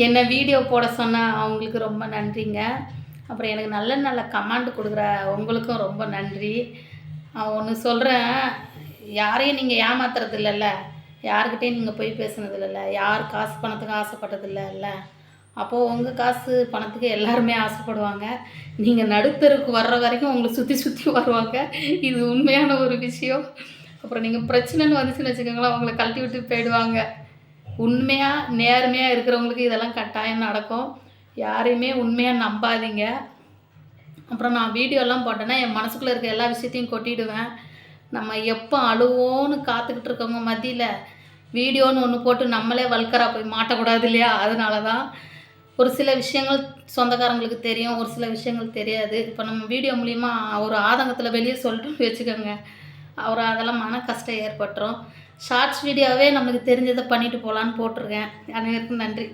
என்ன வீடியோ போட சொன்ன அவங்களுக்கு ரொம்ப நன்றிங்க. அப்புறம் எனக்கு நல்ல நல்ல கமெண்ட் கொடுக்குற உங்களுக்கும் ரொம்ப நன்றி. ஒன்று சொல்கிறேன், யாரையும் நீங்கள் ஏமாத்துறது இல்லைல்ல, யாருக்கிட்டேயும் நீங்கள் போய் பேசுனது இல்லைல்ல, யார் காசு பணத்துக்கு ஆசைப்பட்டது இல்லைல்ல. அப்போது உங்கள் காசு பணத்துக்கு எல்லாருமே ஆசைப்படுவாங்க. நீங்கள் நடுத்தருக்கு வர்ற வரைக்கும் உங்களை சுற்றி சுற்றி வருவாங்க. இது உண்மையான ஒரு விஷயம். அப்புறம் நீங்கள் பிரச்சனைன்னு வந்துச்சுன்னு வச்சுக்கோங்களேன், உங்களை கழட்டி விட்டு போயிடுவாங்க. உண்மையாக நேர்மையாக இருக்கிறவங்களுக்கு இதெல்லாம் கட்டாயம் நடக்கும். யாரையுமே உண்மையாக நம்பாதீங்க. அப்புறம் நான் வீடியோலாம் போட்டேன்னா என் மனசுக்குள்ளே இருக்க எல்லா விஷயத்தையும் கொட்டிடுவேன். நம்ம எப்போ அழுவோன்னு காத்துக்கிட்டு இருக்கவங்க மத்தியில் வீடியோன்னு ஒன்று போட்டு நம்மளே வல்கரா போய் மாட்டக்கூடாது இல்லையா? அதனால தான் ஒரு சில விஷயங்கள் சொந்தக்காரங்களுக்கு தெரியும், ஒரு சில விஷயங்கள் தெரியாது. இப்போ நம்ம வீடியோ மூலிமா ஒரு ஆதங்கத்தில் வெளியே சொல்லிட்டோம்னு வச்சுக்கோங்க, அதெல்லாம் மன கஷ்டம் ஏற்பட்டுரும். ஷார்ட்ஸ் வீடியோவே நம்மளுக்கு தெரிஞ்சதை பண்ணிட்டு போகலான்னு போட்டிருக்கேன். அனைவருக்கும் நன்றி.